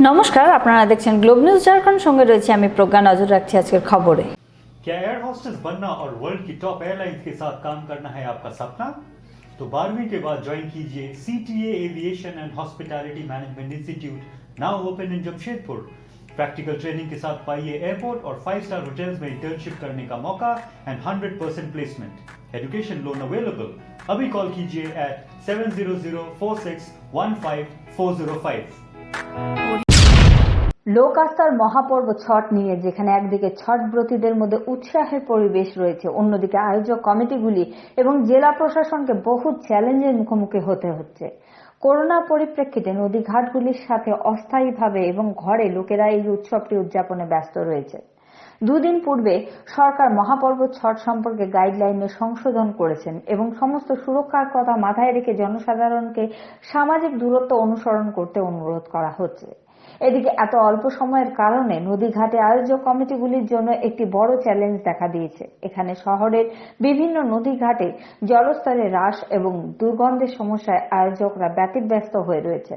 নমস্কার, আপনারা দেখছেন গ্লোব নিউজ ঝাড়খণ্ড, সঙ্গে রয়েছে আমি প্রজ্ঞা। নজর রাখছি আজকের খবরে। क्या एयर होस्टेस बनना और वर्ल्ड की टॉप एयरलाइंस के साथ काम करना है आपका सपना? तो 12वीं के बाद ज्वाइन कीजिए CTA aviation and hospitality management institute, now open in Jamshedpur. Practical training के साथ पाइए एयरपोर्ट और 5-स्टार होटल्स में इंटर्नशिप करने का मौका and 100% placement. Education loan available. अभी कॉल कीजिए at 7004615405। লোক আস্থার মহাপর্ব ছট নিয়ে যেখানে একদিকে ছটব্রতীদের মধ্যে উৎসাহের পরিবেশ রয়েছে, অন্যদিকে আয়োজক কমিটিগুলি এবং জেলা প্রশাসনকে বহু চ্যালেঞ্জের মুখোমুখি হতে হচ্ছে। করোনার পরিপ্রেক্ষিতে নদীঘাটগুলির সাথে অস্থায়ীভাবে এবং ঘরে লোকেরা এই উৎসবটি উদযাপনে ব্যস্ত রয়েছে। দুদিন পূর্বে সরকার মহাপর্ব ছট সম্পর্কে গাইডলাইনে সংশোধন করেছেন এবং সমস্ত সুরক্ষার কথা মাথায় রেখে জনসাধারণকে সামাজিক দূরত্ব অনুসরণ করতে অনুরোধ করা হচ্ছে। এদিকে এত অল্প সময়ের কারণে নদীঘাটে আয়োজক কমিটিগুলির জন্য একটি বড় চ্যালেঞ্জ দেখা দিয়েছে। এখানে শহরের বিভিন্ন নদীঘাটে জলস্তরে হ্রাস এবং দুর্গন্ধের সমস্যায় আয়োজকরা ব্যতিব্যস্ত হয়ে রয়েছে।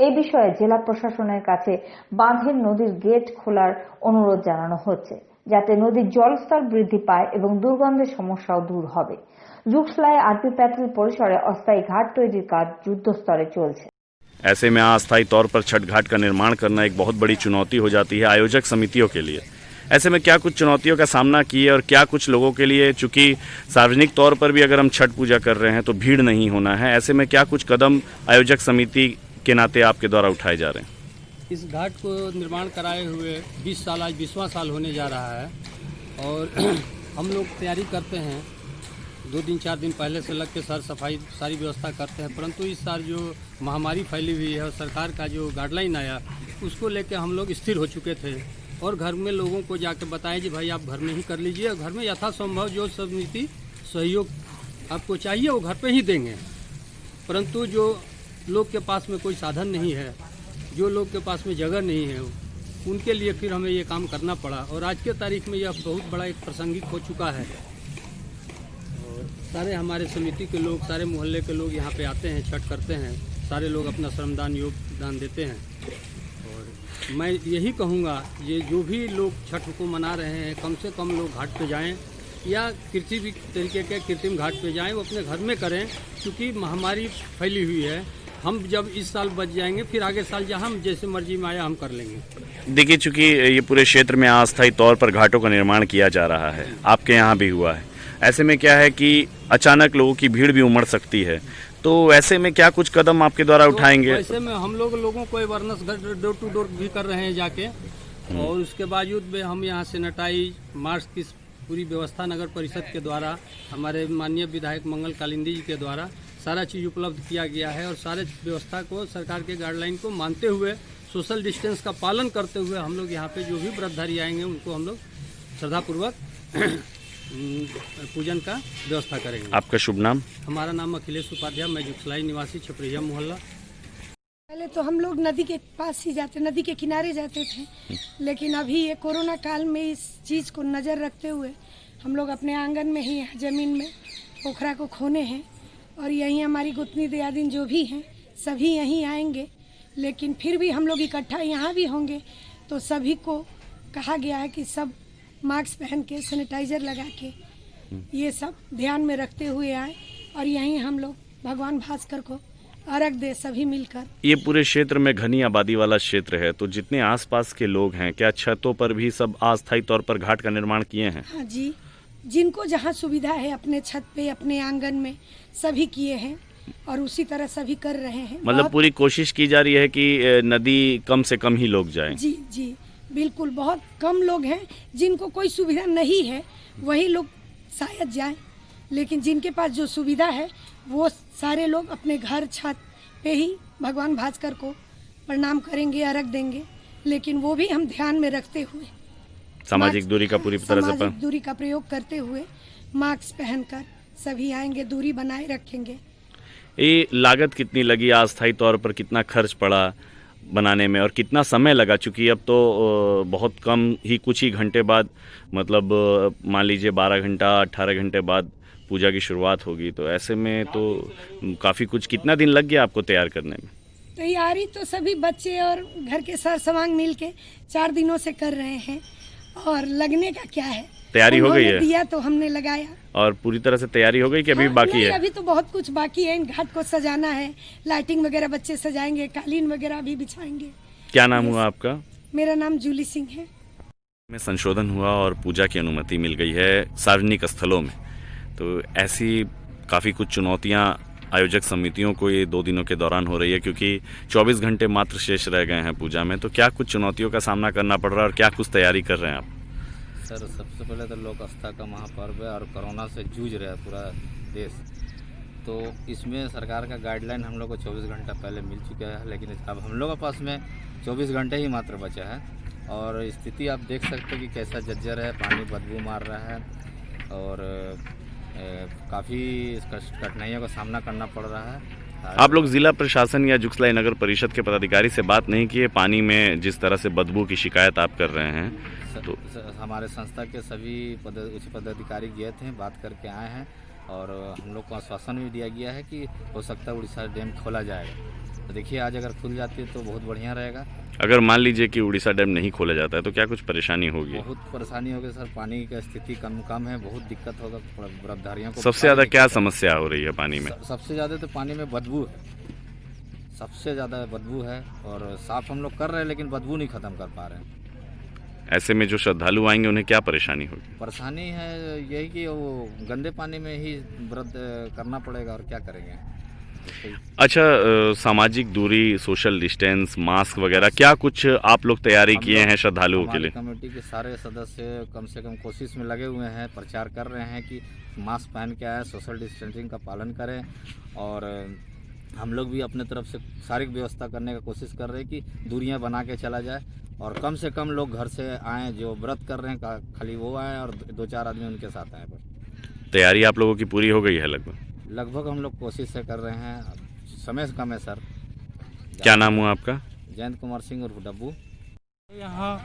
এই বিষয়ে জেলা প্রশাসনের কাছে বাঁধের নদীর গেট খোলার অনুরোধ জানানো হচ্ছে, যাতে নদীর জলস্তর বৃদ্ধি পায় এবং দুর্গন্ধের সমস্যাও দূর হবে। জুকসলায় আরপি প্যাটেল পরিসরে অস্থায়ী ঘাট তৈরির কাজ যুদ্ধস্তরে চলছে। ऐसे में अस्थायी तौर पर छठ घाट का निर्माण करना एक बहुत बड़ी चुनौती हो जाती है आयोजक समितियों के लिए। ऐसे में क्या कुछ चुनौतियों का सामना किए और क्या कुछ लोगों के लिए, चूंकि सार्वजनिक तौर पर भी अगर हम छठ पूजा कर रहे हैं तो भीड़ नहीं होना है, ऐसे में क्या कुछ कदम आयोजक समिति के नाते आपके द्वारा उठाए जा रहे हैं? इस घाट को निर्माण कराए हुए 20 साल, आज 20वां साल होने जा रहा है और हम लोग तैयारी करते हैं। 2 दिन 4 दिन पहले से लग के सफाई सारी व्यवस्था करते हैं, परंतु इस साल जो महामारी फैली हुई है और सरकार का जो गाइडलाइन आया उसको लेके हम लोग स्थिर हो चुके थे और घर में लोगों को जाके बताएं कि भाई आप घर में ही कर लीजिए। घर में यथासंभव जो समिति सहयोग आपको चाहिए वो घर पे ही देंगे, परंतु जो लोग के पास में कोई साधन नहीं है, जो लोग के पास में जगह नहीं है, उनके लिए फिर हमें ये काम करना पड़ा और आज के तारीख में यह बहुत बड़ा एक प्रासंगिक हो चुका है। सारे हमारे समिति के लोग, सारे मोहल्ले के लोग यहाँ पे आते हैं, छठ करते हैं, सारे लोग अपना श्रमदान योगदान देते हैं। और मैं यही कहूँगा ये जो भी लोग छठ को मना रहे हैं कम से कम लोग घाट पे जाएं या किसी भी तरीके के कृत्रिम घाट पे जाएं, वो अपने घर में करें, क्योंकि महामारी फैली हुई है। हम जब इस साल बच जाएंगे फिर आगे साल जहाँ हम जैसे मर्जी में आया हम कर लेंगे। देखिए, चूंकि ये पूरे क्षेत्र में अस्थायी तौर पर घाटों का निर्माण किया जा रहा है, आपके यहाँ भी हुआ है, ऐसे में क्या है कि अचानक लोगों की भीड़ भी उमड़ सकती है, तो ऐसे में क्या कुछ कदम आपके द्वारा उठाएंगे? तो ऐसे में हम लोगों को अवेयरनेस डोर टू डोर भी कर रहे हैं जाके, और उसके बावजूद में हम यहाँ सैनिटाइज मास्क की पूरी व्यवस्था नगर परिषद के द्वारा, हमारे माननीय विधायक मंगल कालिंदी जी के द्वारा सारा चीज़ उपलब्ध किया गया है और सारे व्यवस्था को सरकार के गाइडलाइन को मानते हुए सोशल डिस्टेंस का पालन करते हुए हम लोग यहाँ पे जो भी व्रतधारी आएंगे उनको हम लोग श्रद्धापूर्वक पूजन का व्यवस्था करेंगे। आपका शुभ नाम? हमारा नाम अखिलेश उपाध्याय, मैं जुगसलाई निवासी छपरिया मोहल्ला। पहले तो हम लोग नदी के पास ही जाते, नदी के किनारे जाते थे, लेकिन अभी ये कोरोना काल में इस चीज़ को नज़र रखते हुए हम लोग अपने आंगन में ही ज़मीन में पोखरा को खोने हैं और यहीं हमारी गुतनी दयादिन जो भी हैं सभी यहीं आएंगे, लेकिन फिर भी हम लोग इकट्ठा यहाँ भी होंगे। तो सभी को कहा गया है कि सब मास्क पहन के सैनिटाइजर लगा के ये सब ध्यान में रखते हुए आए और यहीं हम लोग भगवान भास्कर को अर्घ दे सभी मिलकर। ये पूरे क्षेत्र में घनी आबादी वाला क्षेत्र है, तो जितने आसपास के लोग हैं, क्या छतों पर भी सब अस्थायी तौर पर घाट का निर्माण किए हैं? हाँ जी, जिनको जहाँ सुविधा है अपने छत पे अपने आंगन में सभी किए हैं और उसी तरह सभी कर रहे हैं। मतलब पूरी कोशिश की जा रही है कि नदी कम से कम ही लोग जाएं। जी जी बिल्कुल, बहुत कम लोग हैं जिनको कोई सुविधा नहीं है वही लोग शायद जाएं, लेकिन जिनके पास जो सुविधा है वो सारे लोग अपने घर छत पे ही भगवान भास्कर को प्रणाम करेंगे, अर्घ देंगे, लेकिन वो भी हम ध्यान में रखते हुए सामाजिक दूरी का पूरी तरह से दूरी का प्रयोग करते हुए मास्क पहनकर सभी आएंगे, दूरी बनाए रखेंगे। ये लागत कितनी लगी, अस्थायी तौर पर कितना खर्च पड़ा बनाने में और कितना समय लगा? चूँकि अब तो बहुत कम ही कुछ ही घंटे बाद, मतलब मान लीजिए 12 घंटा 18 घंटे बाद पूजा की शुरुआत होगी, तो ऐसे में तो काफ़ी कुछ, कितना दिन लग गया आपको तैयार करने में? तैयारी तो सभी बच्चे और घर के सर समांग मिल के 4 दिनों से कर रहे हैं, और लगने का क्या है, तैयारी हो गई है दिया तो हमने लगाया। और पूरी तरह से तैयारी हो गई कि अभी बाकी नहीं, है? अभी तो बहुत कुछ बाकी है। इन घाट को सजाना है, लाइटिंग वगैरह बच्चे सजाएंगे, कालीन वगैरह भी बिछाएंगे। क्या नाम हुआ आपका? मेरा नाम जूली सिंह है। में संशोधन हुआ और पूजा की अनुमति मिल गई है सार्वजनिक स्थलों में, तो ऐसी काफ़ी कुछ चुनौतियां आयोजक समितियों को ये 2 दिनों के दौरान हो रही है, क्योंकि 24 घंटे मात्र शेष रह गए हैं पूजा में। तो क्या कुछ चुनौतियों का सामना करना पड़ रहा है और क्या कुछ तैयारी कर रहे हैं आप? सर, सबसे पहले तो लोक आस्था का महापर्व है और कोरोना से जूझ रहा है पूरा देश। तो इसमें सरकार का गाइडलाइन हम लोग को 24 घंटा पहले मिल चुका है, लेकिन अब हम लोग के पास में 24 घंटे ही मात्र बचा है। और स्थिति आप देख सकते हैं कि कैसा जर्जर है, पानी बदबू मार रहा है और काफ़ी कठिनाइयों का सामना करना पड़ रहा है। आप लोग जिला प्रशासन या जुगसलाई नगर परिषद के पदाधिकारी से बात नहीं किए? पानी में जिस तरह से बदबू की शिकायत आप कर रहे हैं, तो हमारे संस्था के सभी उच्च पदाधिकारी गए थे, बात करके आए हैं और हम लोग को आश्वासन भी दिया गया है कि हो सकता है उड़ीसा डैम खोला जाएगा। तो देखिए, आज अगर खुल जाती है तो बहुत बढ़िया रहेगा। अगर मान लीजिए कि उड़ीसा डैम नहीं खोला जाता है तो क्या कुछ परेशानी होगी? बहुत परेशानी होगी सर, पानी की स्थिति कम है, बहुत दिक्कत होगा व्रतधारियों को। सबसे ज़्यादा क्या समस्या हो रही है पानी में? सबसे ज़्यादा तो पानी में बदबू है, सबसे ज़्यादा बदबू है। और साफ हम लोग कर रहे हैं लेकिन बदबू नहीं ख़त्म कर पा रहे हैं। ऐसे में जो श्रद्धालु आएंगे उन्हें क्या परेशानी होगी? परेशानी है यही कि वो गंदे पानी में ही व्रत करना पड़ेगा और क्या करेंगे। अच्छा, सामाजिक दूरी, सोशल डिस्टेंस, मास्क वगैरह क्या कुछ आप लोग तैयारी किए हैं श्रद्धालुओं के लिए? कमेटी के सारे सदस्य कम से कम कोशिश में लगे हुए हैं, प्रचार कर रहे हैं कि मास्क पहन के आए, सोशल डिस्टेंसिंग का पालन करें। और हम लोग भी अपने तरफ से सारी व्यवस्था करने का कोशिश कर रहे हैं कि दूरियां बना के चला जाए और कम से कम लोग घर से आएँ, जो व्रत कर रहे हैं खाली वो आएँ और 2-4 आदमी उनके साथ आए। बस तैयारी आप लोगों की पूरी हो गई है लगभग हम लोग कोशिश से कर रहे हैं। समय कम है सर। क्या नाम हुआ आपका? जयंत कुमार सिंह और डब्बू। यहाँ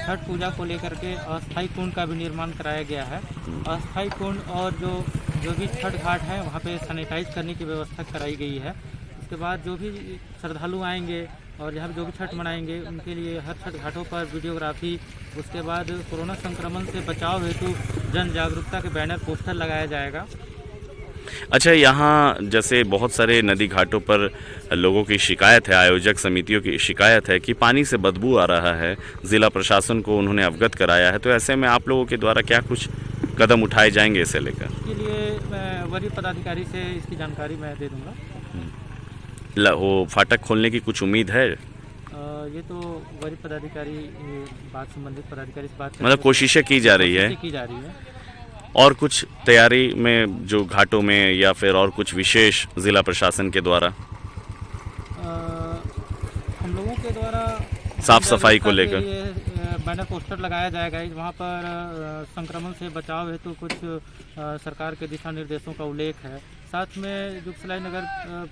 छठ पूजा को लेकर के अस्थायी कुंड का भी निर्माण कराया गया है। अस्थायी कुंड और जो भी छठ घाट है वहाँ पे सैनिटाइज करने की व्यवस्था कराई गई है। उसके बाद जो भी श्रद्धालु आएंगे और यहाँ जो भी छठ मनाएंगे उनके लिए हर छठ घाटों पर वीडियोग्राफी, उसके बाद कोरोना संक्रमण से बचाव हेतु जन जागरूकता के बैनर, पोस्टर लगाया जाएगा। अच्छा, यहाँ जैसे बहुत सारे नदी घाटों पर लोगों की शिकायत है, आयोजक समितियों की शिकायत है कि पानी से बदबू आ रहा है, ज़िला प्रशासन को उन्होंने अवगत कराया है, तो ऐसे में आप लोगों के द्वारा क्या कुछ कदम उठाए जाएंगे इसे लेकर? इसके लिए मैं वरीय पदाधिकारी से इसकी जानकारी मैं दे दूँगा। वो फाटक खोलने की कुछ उम्मीद है? ये तो वरीय पदाधिकारी, बात संबंधित पदाधिकारी से बात, मतलब कोशिशें की जा रही है। और कुछ तैयारी में जो घाटों में या फिर और कुछ विशेष जिला प्रशासन के द्वारा हम लोगों के द्वारा साफ सफाई को लेकर बैनर पोस्टर लगाया जाएगा। वहाँ पर संक्रमण से बचाव हेतु कुछ सरकार के दिशा निर्देशों का उल्लेख है। साथ में जुगसलाई नगर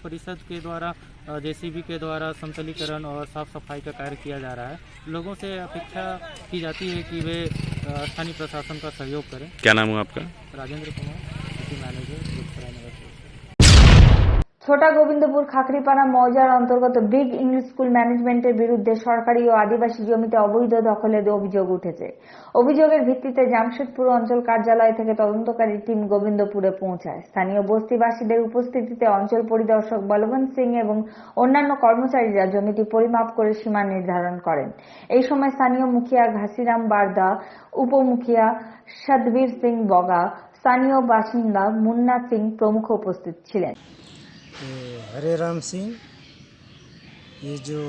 परिषद के द्वारा जेसीबी के द्वारा समतलीकरण और साफ सफाई का कार्य किया जा रहा है। लोगों से अपेक्षा की जाती है कि वे स्थानीय प्रशासन का सहयोग करें। क्या नाम हुआ आपका? राजेंद्र कुमार, सिटी मैनेजर, जुगसलाई नगर परिषद। ছোটা গোবিন্দপুর খাকড়িপাড়া মৌজার অন্তর্গত বিগ ইংলিশ স্কুল ম্যানেজমেন্টের বিরুদ্ধে সরকারি ও আদিবাসী জমিতে অবৈধ দখলের অভিযোগ উঠেছে। অভিযোগের ভিত্তিতে জামশেদপুর অঞ্চল কার্যালয় থেকে তদন্তকারী টিম গোবিন্দপুরে পৌঁছায়। স্থানীয় বস্তিবাসীদের উপস্থিতিতে অঞ্চল পরিদর্শক বলবন্ত সিং এবং অন্যান্য কর্মচারীরা জমিটি পরিমাপ করে সীমা নির্ধারণ করেন। এই সময় স্থানীয় মুখিয়া ঘাসিরাম বারদা, উপমুখিয়া সদবীর সিং বগা, স্থানীয় বাসিন্দা মুন্না সিং প্রমুখ উপস্থিত ছিলেন। हरे राम सिंह, ये जो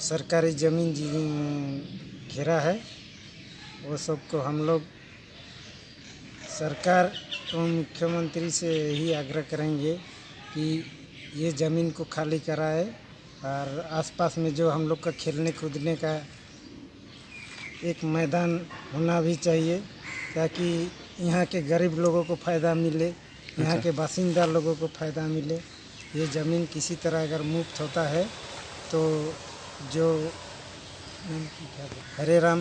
सरकारी ज़मीन घेरा है वो सबको हम लोग सरकार एवं मुख्यमंत्री से यही आग्रह करेंगे कि ये ज़मीन को खाली कराए और आसपास में जो हम लोग का खेलने कूदने का एक मैदान होना भी चाहिए, ताकि यहाँ के गरीब लोगों को फ़ायदा मिले, यहाँ के बासिंदा लोगों को फ़ायदा मिले। ये ज़मीन किसी तरह अगर मुक्त होता है तो जो हरे राम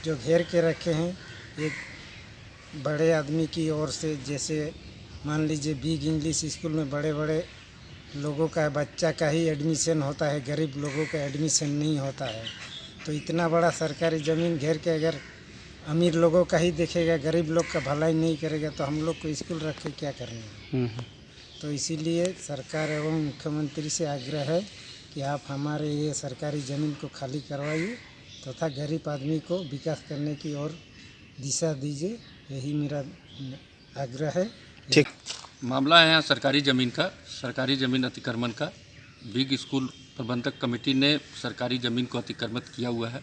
जो घेर के रखे हैं, एक बड़े आदमी की ओर से, जैसे मान लीजिए बिग इंग्लिश स्कूल में बड़े बड़े लोगों का बच्चा का ही एडमिशन होता है, गरीब लोगों का एडमिशन नहीं होता है। तो इतना बड़ा सरकारी ज़मीन घेर के अगर अमीर लोगों का ही देखेगा, गरीब लोग का भलाई नहीं करेगा, तो हम लोग को स्कूल रख के क्या करना है। तो इसीलिए सरकार एवं मुख्यमंत्री से आग्रह है कि आप हमारे ये सरकारी ज़मीन को खाली करवाइए तथा गरीब आदमी को विकास करने की ओर दिशा दीजिए, यही मेरा आग्रह है। ठीक। मामला है यहाँ सरकारी ज़मीन का, सरकारी ज़मीन अतिक्रमण का। बिग स्कूल प्रबंधक कमेटी ने सरकारी ज़मीन को अतिक्रमित किया हुआ है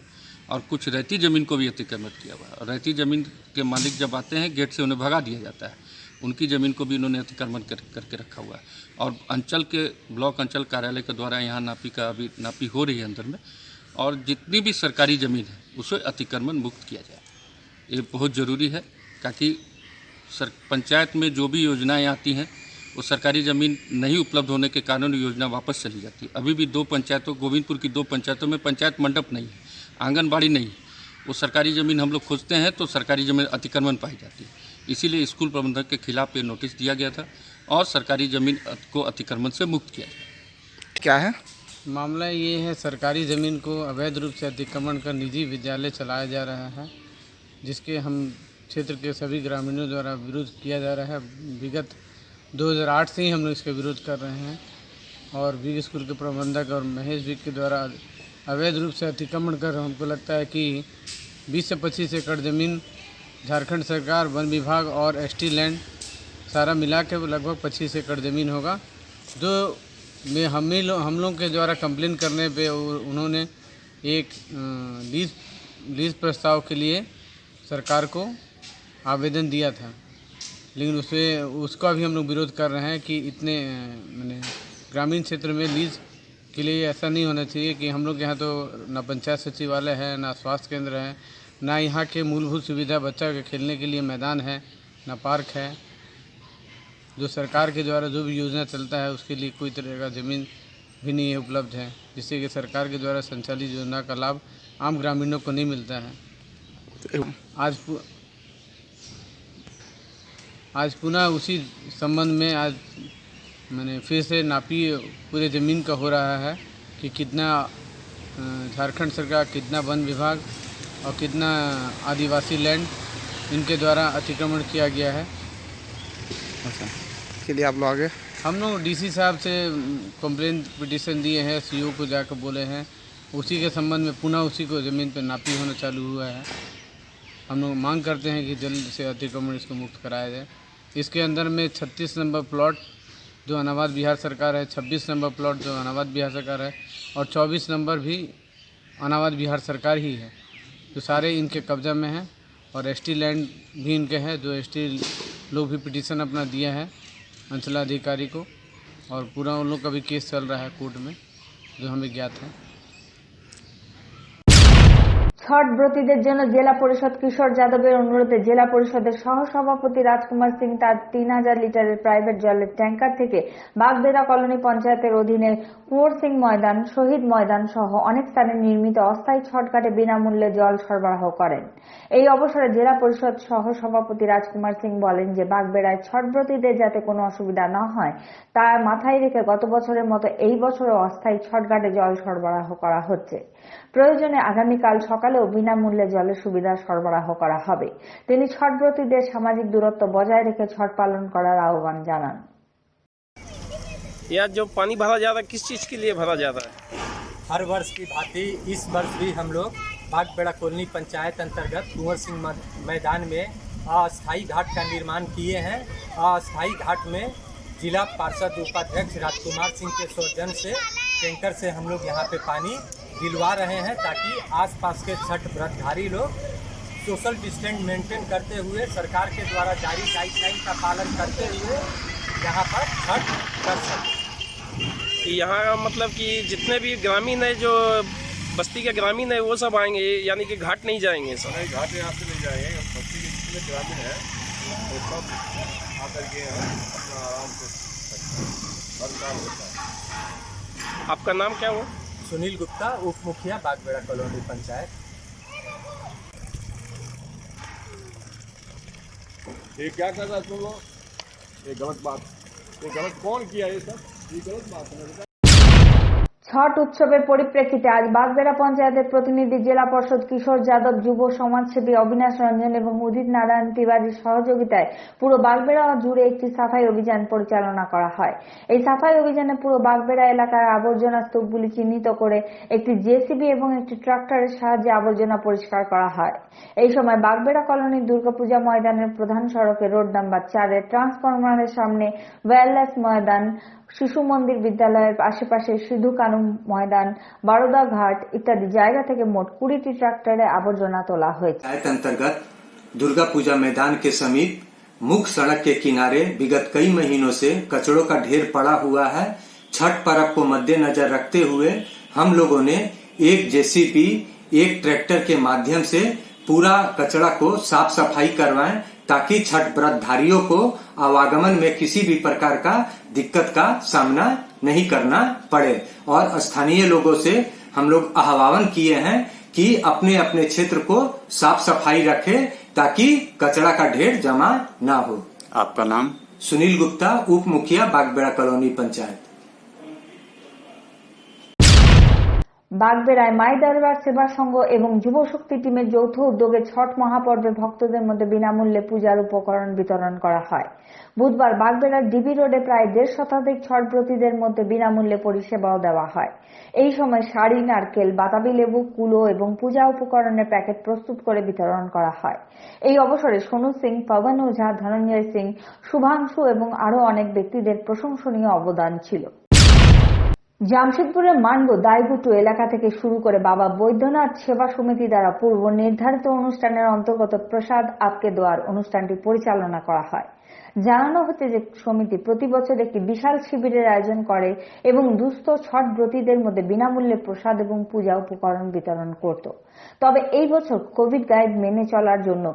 और कुछ रहती ज़मीन को भी अतिक्रमित किया हुआ है। और रहती ज़मीन के मालिक जब आते हैं गेट से उन्हें भगा दिया जाता है, उनकी ज़मीन को भी उन्होंने अतिक्रमण करके रखा हुआ है। और अंचल के ब्लॉक अंचल कार्यालय के द्वारा यहाँ नापी का अभी नापी हो रही है अंदर में, और जितनी भी सरकारी ज़मीन है उसे अतिक्रमण मुक्त किया जाए। ये बहुत ज़रूरी है, ताकि पंचायत में जो भी योजनाएं आती हैं वो सरकारी ज़मीन नहीं उपलब्ध होने के कारण योजना वापस चली जाती है। अभी भी 2 पंचायतों, गोविंदपुर की 2 पंचायतों में पंचायत मंडप नहीं है, आंगनबाड़ी नहीं, वो सरकारी ज़मीन हम लोग खोजते हैं तो सरकारी ज़मीन अतिक्रमण पाई जाती है। इसीलिए स्कूल प्रबंधक के खिलाफ ये नोटिस दिया गया था और सरकारी ज़मीन को अतिक्रमण से मुक्त किया जाए। क्या है मामला? ये है सरकारी ज़मीन को अवैध रूप से अतिक्रमण कर निजी विद्यालय चलाया जा रहा है, जिसके हम क्षेत्र के सभी ग्रामीणों द्वारा विरोध किया जा रहा है। विगत 2008 से ही हम लोग इसका विरोध कर रहे हैं और बिग स्कूल के प्रबंधक और महेश बिग के द्वारा अवैध रूप से अतिक्रमण कर, हमको लगता है कि 20 से 25 एकड़ ज़मीन झारखंड सरकार, वन विभाग और एसटी लैंड सारा मिला के लगभग 25 एकड़ ज़मीन होगा, जो में हम लोग के द्वारा कंप्लेन करने पे उन्होंने एक लीज प्रस्ताव के लिए सरकार को आवेदन दिया था। लेकिन उसका भी हम लोग विरोध कर रहे हैं कि इतने मैंने ग्रामीण क्षेत्र में लीज के लिए ऐसा नहीं होना चाहिए कि हम लोग यहाँ तो ना पंचायत सचिवालय है, ना स्वास्थ्य केंद्र है, ना यहाँ के मूलभूत सुविधा, बच्चा के खेलने के लिए मैदान है, ना पार्क है। जो सरकार के द्वारा जो भी योजना चलता है उसके लिए कोई तरह का ज़मीन भी नहीं है उपलब्ध है, जिससे कि सरकार के द्वारा संचालित योजना का लाभ आम ग्रामीणों को नहीं मिलता है। आज पुनः उसी संबंध में आज मैंने फिर से नापी पूरे ज़मीन का हो रहा है कि कितना झारखंड सरकार, कितना वन विभाग और कितना आदिवासी लैंड इनके द्वारा अतिक्रमण किया गया है। अच्छा, के लिए आप लोग आगे हम लोग डीसी साहब से कंप्लेन पिटीशन दिए हैं, सीओ को जाकर बोले हैं, उसी के संबंध में पुनः उसी को ज़मीन पर नापी होना चालू हुआ है। हम लोग मांग करते हैं कि जल्द से अतिक्रमण इसको मुक्त कराया जाए। इसके अंदर में 36 नंबर प्लॉट जो अनावाद बिहार सरकार है, 26 नंबर प्लॉट जो अनावाद बिहार सरकार है और 24 नंबर भी अनावाद बिहार सरकार ही है, जो सारे इनके कब्जा में हैं। और एसटी लैंड भी इनके हैं, जो एसटी लोग भी पिटीशन अपना दिया है अंचलाधिकारी को, और पूरा उन लोग का भी केस चल रहा है कोर्ट में, जो हमें ज्ञात है। ছট ব্রতীদের জন্য জেলা পরিষদ কিশোর যাদবের অনুরোধে জেলা পরিষদের সহসভাপতি রাজকুমার সিং তার 3000 লিটারের প্রাইভেট জলের ট্যাঙ্কার থেকে বাগবেড়া কলোনি পঞ্চায়েতের অধীনে কুঁয়র সিং ময়দান, শহীদ ময়দান সহ অনেক স্থানে নির্মিত অস্থায়ী ছটঘাটে বিনামূল্যে জল সরবরাহ করেন। এই অবসরে জেলা পরিষদ সহসভাপতি রাজকুমার সিং বলেন যে বাগবেড়ায় ছটব্রতীদের যাতে কোনো অসুবিধা না হয় তা মাথায় রেখে গত বছরের মতো এই বছরও অস্থায়ী ছটঘাটে জল সরবরাহ করা হচ্ছে। প্রয়োজনে আগামীকাল সকালেও বিনামূল্যে জলের সুবিধা সরবরাহ করা হবে। তিনি ছটব্রতীদের সামাজিক দূরত্ব বজায় রেখে ছট পালন করার আহ্বান জানান। यह जो पानी भरा जा रहा है किस चीज़ के लिए भरा जा रहा है? हर वर्ष की भांति इस वर्ष भी हम लोग बागबेड़ा कॉलोनी पंचायत अंतर्गत कुंवर सिंह मैदान में अस्थायी घाट का निर्माण किए हैं। अस्थायी घाट में जिला पार्षद उपाध्यक्ष राजकुमार सिंह के सौजन्य से टैंकर से हम लोग यहाँ पे पानी दिलवा रहे हैं, ताकि आसपास के छठ व्रतधारी लोग सोशल डिस्टेंस मेंटेन करते हुए सरकार के द्वारा जारी गाइडलाइन का पालन करते हुए यहाँ पर छठ कर सकें। यहाँ मतलब कि जितने भी ग्रामीण है, जो बस्ती के ग्रामीण है, वो सब आएंगे, यानी कि घाट नहीं जाएंगे सब? नहीं, घाट यहाँ से नहीं जाएंगे। बस्ती के जितने ग्रामीण है वो सब आकर के अपना आराम से हर काम होता है। आपका नाम क्या हुआ? सुनील गुप्ता, उप मुखिया बागबेड़ा कॉलोनी पंचायत। ये क्या कर रहा तुम लोग? ये गलत बात। ये गलत कौन किया ये सब? ছট উৎসবের পরিপ্রেক্ষিতে আজ বাগবেড়া পঞ্চায়েতের প্রতিনিধি জেলা পরিষদ কিশোর যাদব, যুব সমাজসেবী অবিনাশ রঞ্জন এবং উদিত নারায়ণ তিওয়ারির সহযোগিতায় পুরো বাগবেড়া জুড়ে একটি সাফাই অভিযান পরিচালনা করা হয়। এই সাফাই অভিযানে পুরো বাগবেড়া এলাকার আবর্জনা স্তূপগুলি চিহ্নিত করে একটি জেসিবি এবং একটি ট্রাক্টরের সাহায্যে আবর্জনা পরিষ্কার করা হয়। এই সময় বাগবেড়া কলোনির দুর্গাপূজা ময়দানের প্রধান সড়কে রোড নাম্বার 4-এ ট্রান্সফরমারের সামনে, ওয়্যারলেস ময়দান, শিশু মন্দির বিদ্যালয়ের আশেপাশে সিধু কানু ময়দান, বারোদা ঘाट इत्यादि জায়গা থেকে मोट 20টি ট্রাক্টরে আবর্জনা তোলা হয়েছে। अंतर्गत दुर्गा पूजा मैदान के समीप मुख्य सड़क के किनारे विगत कई महीनों से कचड़ों का ढेर पड़ा हुआ है। छठ पर्व को मद्देनजर रखते हुए हम लोगों ने एक जेसीबी, एक ट्रैक्टर के माध्यम से पूरा कचड़ा को साफ सफाई करवाएं ताकि छठ व्रतधारियों को आवागमन में किसी भी प्रकार का दिक्कत का सामना नहीं करना पड़े। और स्थानीय लोगों से हम लोग आह्वान किए हैं कि अपने अपने क्षेत्र को साफ सफाई रखें ताकि कचड़ा का ढेर जमा ना हो। आपका नाम? सुनील गुप्ता, उप मुखिया, बागबेड़ा कॉलोनी पंचायत। বাগবেড়ায় মাই দরবার সেবা সংঘ এবং যুব শক্তি টিমের যৌথ উদ্যোগে ছট মহাপর্বে ভক্তদের মধ্যে বিনামূল্যে পূজার উপকরণ বিতরণ করা হয়। বুধবার বাগবেড়ার ডিবি রোডে প্রায় 1.5 শতাধিক ছটব্রতীদের মধ্যে বিনামূল্যে পরিষেবাও দেওয়া হয়। এই সময় শাড়ি, নারকেল, বাতাবি লেবু, কুলো এবং পূজা উপকরণের প্যাকেট প্রস্তুত করে বিতরণ করা হয়। এই অবসরে সোনু সিং, পবন ওঝা, ধনঞ্জয় সিং, শুভাংশু এবং আরো অনেক ব্যক্তিদের প্রশংসনীয় অবদান ছিল। জামশেদপুরের মানগো দাইগুটু এলাকা থেকে শুরু করে বাবা বৈদ্যনাথ সেবা সমিতি দ্বারা পূর্ব নির্ধারিত অনুষ্ঠানের অন্তর্গত প্রসাদ আপকে দোয়ার অনুষ্ঠানটি পরিচালনা করা হয়। জানানো হচ্ছে যে সমিতি প্রতি বছর একটি বিশাল শিবিরের আয়োজন করে এবং দুস্থ ছট ব্রতীদের মধ্যে বিনামূল্যে প্রসাদ এবং পূজা উপকরণ বিতরণ করত। তবে এই বছর কোভিড গাইড মেনে চলার জন্য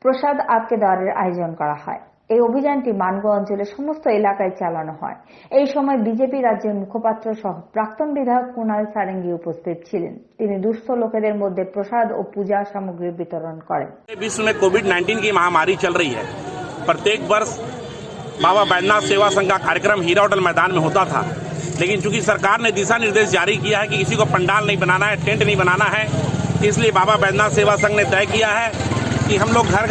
প্রসাদ আপকে দোয়ারের আয়োজন করা হয়। এই অভিযানটি মানগো অঞ্চলের সমস্ত এলাকায় চালানো হয়। এই সময় বিজেপি রাজ্যের মুখপাত্র সহ প্রাক্তন বিধায়ক কুণাল সারেঙ্গী উপস্থিত ছিলেন। তিনি দুস্থ লোকেদের মধ্যে প্রসাদ ও পূজা সামগ্রী বিতরণ করেন। विश्व में कोविड-19 की महामारी चल रही है। प्रत्येक वर्ष बाबा बैद्यनाथ सेवा संघ का कार्यक्रम हीरा होटल मैदान में होता था, लेकिन चूंकि सरकार ने दिशा निर्देश जारी किया है कि किसी को पंडाल नहीं बनाना है, टेंट नहीं बनाना है, इसलिए बाबा बैद्यनाथ सेवा संघ ने तय किया है कि हम लोग घर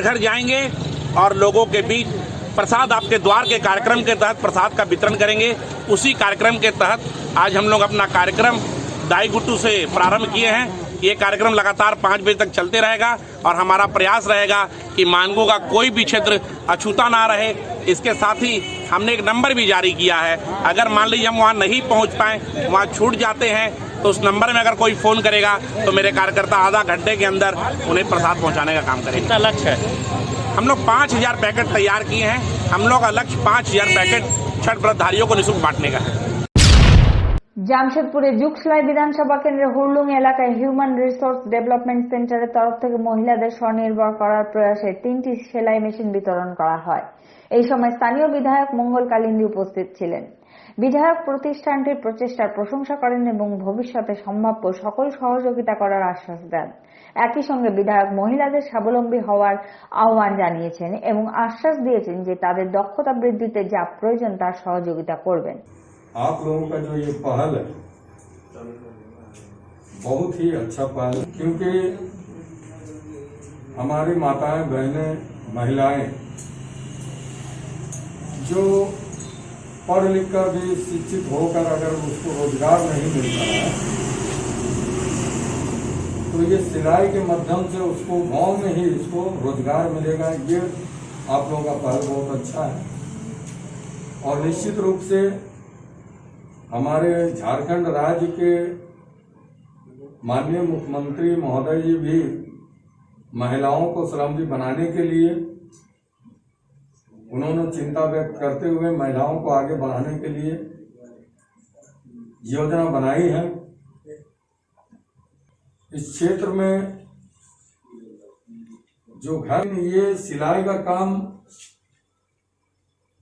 घर जाएंगे और लोगों के बीच प्रसाद आपके द्वार के कार्यक्रम के तहत प्रसाद का वितरण करेंगे। उसी कार्यक्रम के तहत आज हम लोग अपना कार्यक्रम दाईगुट्टू से प्रारंभ किए हैं। ये कार्यक्रम लगातार 5 बजे तक चलते रहेगा और हमारा प्रयास रहेगा कि मानगो का कोई भी क्षेत्र अछूता ना रहे। इसके साथ ही हमने एक नंबर भी जारी किया है, अगर मान लीजिए हम वहाँ नहीं पहुँच पाए, वहाँ छूट जाते हैं, तो उस नंबर में अगर कोई फोन करेगा तो मेरे कार्यकर्ता आधा घंटे के अंदर उन्हें प्रसाद पहुंचाने का काम करेंगे। कितना लक्ष्य है? हम लोग 5000 पैकेट तैयार किए हैं। हम लोग का लक्ष्य 5000 पैकेट छठ व्रतधारियों को निःशुल्क बांटने का है। জামশেদপুরে জুকসলাই বিধানসভা কেন্দ্রের হুরলুং এলাকায় হিউম্যান রিসোর্স ডেভেলপমেন্ট সেন্টারের তরফ থেকে মহিলাদের স্বনির্ভর করার প্রয়াসে 3টি সেলাই মেশিন বিতরণ করা হয়। এই সময় স্থানীয় বিধায়ক মঙ্গল কালিন্দী উপস্থিত ছিলেন। বিধায়ক প্রতিষ্ঠানটির প্রচেষ্টার প্রশংসা করেন এবং ভবিষ্যতে সম্ভাব্য সকল সহযোগিতা করার আশ্বাস দেন। একই সঙ্গে বিধায়ক মহিলাদের স্বাবলম্বী হওয়ার আহ্বান জানিয়েছেন এবং আশ্বাস দিয়েছেন যে তাদের দক্ষতা বৃদ্ধিতে যা প্রয়োজন তার সহযোগিতা করবেন। आप लोगों का जो ये पहल है बहुत ही अच्छा पहल, क्योंकि हमारी माताएं, बहनें, महिलाएं जो पढ़ लिख कर भी शिक्षित होकर अगर उसको रोजगार नहीं मिलता है तो ये सिलाई के माध्यम से उसको गांव में ही इसको रोजगार मिलेगा। ये आप लोगों का पहल बहुत अच्छा है और निश्चित रूप से हमारे झारखंड राज्य के माननीय मुख्यमंत्री महोदय जी भी महिलाओं को स्वावलंबी बनाने के लिए उन्होंने चिंता व्यक्त करते हुए महिलाओं को आगे बढ़ाने के लिए योजना बनाई है। इस क्षेत्र में जो घर, ये सिलाई का काम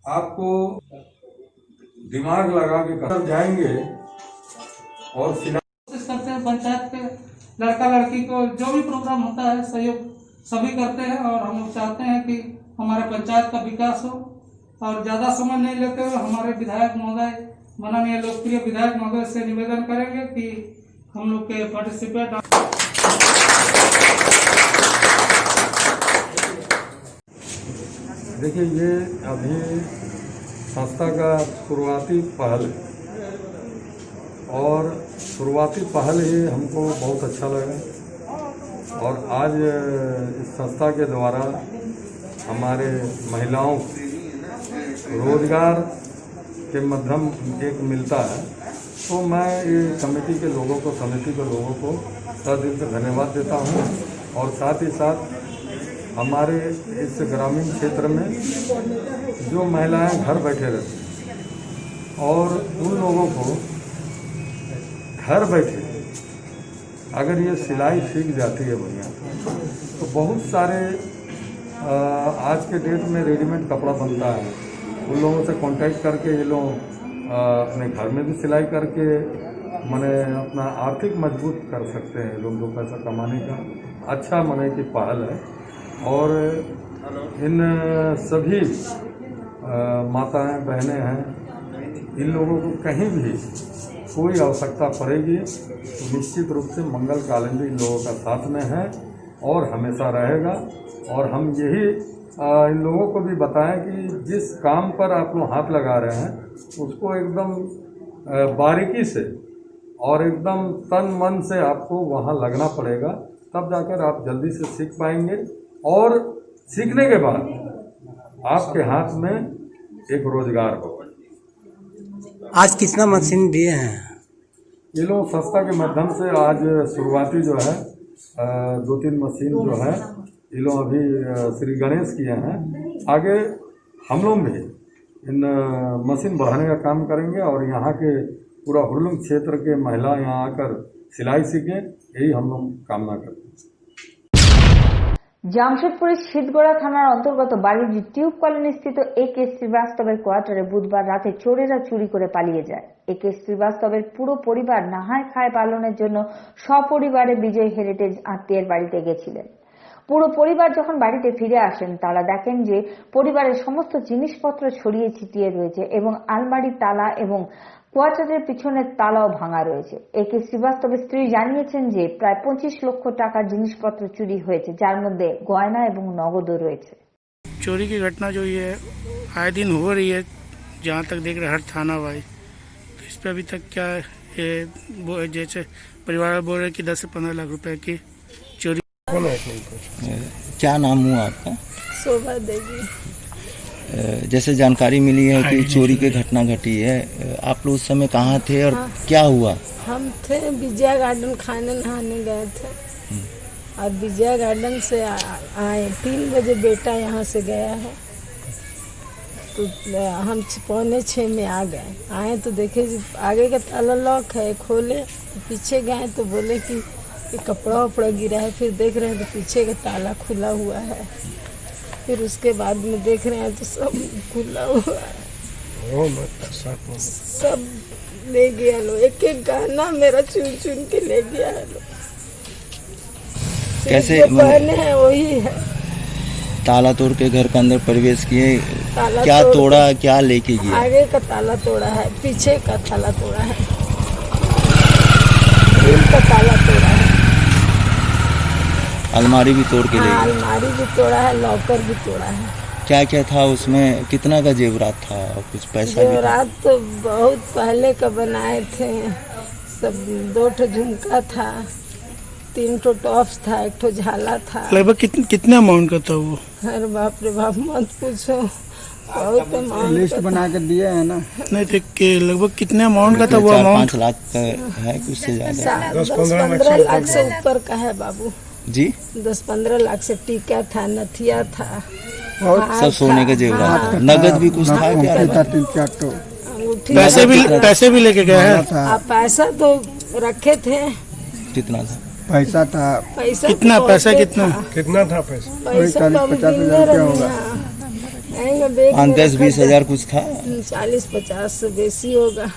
आपको दिमाग लगा के कर जाएंगे और कोशिश करते हैं पंचायत के लड़का लड़की को जो भी प्रोग्राम होता है सहयोग सभी करते हैं और हम लोग चाहते हैं कि हमारे पंचायत का विकास हो और ज़्यादा समय नहीं लेते हुए हमारे विधायक महोदय, माननीय लोकप्रिय विधायक महोदय से निवेदन करेंगे कि हम लोग के पार्टिसिपेट। देखिए, ये अभी संस्था का शुरुआती पहल है और शुरुआती पहल ही हमको बहुत अच्छा लगा और आज इस संस्था के द्वारा हमारे महिलाओं को रोजगार के माध्यम एक मिलता है, तो मैं ये समिति के लोगों को तहे दिल से धन्यवाद देता हूँ। और साथ ही साथ हमारे इस ग्रामीण क्षेत्र में जो महिलाएं घर बैठे रहती हैं और उन लोगों को घर बैठे अगर ये सिलाई सीख जाती है बढ़िया, तो बहुत सारे आज के डेट में रेडीमेड कपड़ा बनता है, उन लोगों से कांटेक्ट करके ये लोग अपने घर में भी सिलाई करके माने अपना आर्थिक मजबूत कर सकते हैं। लोग दो पैसा कमाने का अच्छा माने की पहल है और इन सभी माताएं बहनें हैं, इन लोगों को कहीं भी कोई आवश्यकता पड़ेगी तो निश्चित रूप से मंगल कैलेंडर इन लोगों का साथ में है और हमेशा रहेगा। और हम यही इन लोगों को भी बताएं कि जिस काम पर आप लोग हाथ लगा रहे हैं उसको एकदम बारीकी से और एकदम तन मन से आपको वहाँ लगना पड़ेगा, तब जाकर आप जल्दी से सीख पाएंगे और सीखने के बाद आपके हाथ में एक रोजगार होगा। आज कितना मशीन दिए हैं? ये लोग संस्था के माध्यम से आज शुरुआती जो है 2-3 मशीन जो है ये लोग अभी श्री गणेश किए हैं। आगे हम लोग भी इन मशीन बढ़ाने का काम करेंगे और यहाँ के पूरा हुरलुंग क्षेत्र के महिला यहाँ आकर सिलाई सीखें, यही हम लोग कामना करते हैं। জামশেদপুরের শীতগড়া থানার অন্তর্গত বাড়ির টিউব কলোনি স্থিত একে শ্রীবাস্তবের কোয়ার্টারে বুধবার রাতে চোরেরা চুরি করে পালিয়ে যায়। একে শ্রীবাস্তবের পুরো পরিবার নাহায় খায় পালনের জন্য সপরিবারে বিজয় হেরিটেজ আত্মীয়ের বাড়িতে গেছিলেন। পুরো পরিবার যখন বাড়িতে ফিরে আসেন তারা দেখেন যে পরিবারের সমস্ত জিনিসপত্র ছড়িয়ে ছিটিয়ে রয়েছে এবং আলমারির তালা এবং কোয়ার্টারের পিছনের তালাও ভাঙা রয়েছে। একে শ্রীবাস্তবের স্ত্রী জানিয়েছেন যে প্রায় 25 লক্ষ টাকার জিনিসপত্র চুরি হয়েছে, যার মধ্যে গয়না এবং নগদও রয়েছে। चोरी की घटना जो ये आए दिन हो रही है, जहाँ तक देख रहे हर थाना वाइज, तो इस पर अभी तक क्या ये जैसे परिवार बोल रहे कि 10 से 15 लाख रुपए की चोरी। क्या नाम हुआ आपका? शोभा देवी। जैसे जानकारी मिली है कि चोरी की घटना घटी है, आप लोग उस समय कहाँ थे और क्या हुआ? हम थे विजया गार्डन खाने नहाने गए थे और विजया गार्डन से आए 3 बजे बेटा यहाँ से गया है, तो हम 5:45 में आ गए। आए तो देखे आगे का ताला लॉक है, खोले पीछे गए तो बोले कि कपड़ा वपड़ा गिरा है, फिर देख रहे हैं तो पीछे का ताला खुला हुआ है, फिर उसके बाद में देख रहे हैं तो सब खुला हुआ है, सब ले गया लो, एक एक गहना मेरा चुन चुन के ले गया है लो। कैसे पहने हैं वही है। ताला तोड़ के घर के अंदर प्रवेश किए, क्या तोड़ा, क्या लेके गया? आगे का ताला तोड़ा है, पीछे का ताला तोड़ा है, ग्रिल का ताला तोड़ा है, अलमारी भी तोड़ के ले गया। अलमारी भी तोड़ा है, लॉकर भी तोड़ा है। क्या क्या था उसमें, कितना का जेवरात था और कुछ पैसा भी था? जेवरात तो बहुत पहले का बनाए थे, सब 2 ठो झुमका था, 3 ठो टॉप्स था, 1 ठो झाला था। लगभग कितने अमाउंट का था वो? अरे बाप रे बाप मत पूछो, बहुत अमाउंट लिस्ट बना कर दिया है ना? नहीं थे कि लगभग कितने अमाउंट का था वो? 4-5 लाख का है, कुछ से ज्यादा। 10-15 लाख से ऊपर का है बाबू जी। 10-15 लाख से टीका था, नथिया था, सब सोने का जेवरात था। नगद भी कुछ था क्या? पैसे भी लेके गए हैं? पैसा तो रखे थे। कितना था पैसा? कितना पैसा? कितना था पैसा? 40-50 हजार होगा, 5-10-20 हजार कुछ था। 40-50 से बेसी होगा।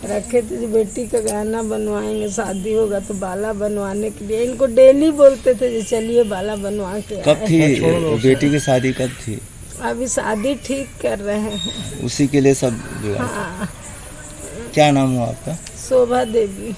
रखे थे जो बेटी का गहना बनवाएंगे, शादी होगा तो बाला बनवाने के लिए इनको डेली बोलते थे जो चलिए बाला बनवा के। कब थी बेटी की शादी? कब थी? अभी शादी ठीक कर रहे हैं। उसी के लिए सब जुड़ा। हाँ। क्या नाम हुआ आपका? शोभा देवी।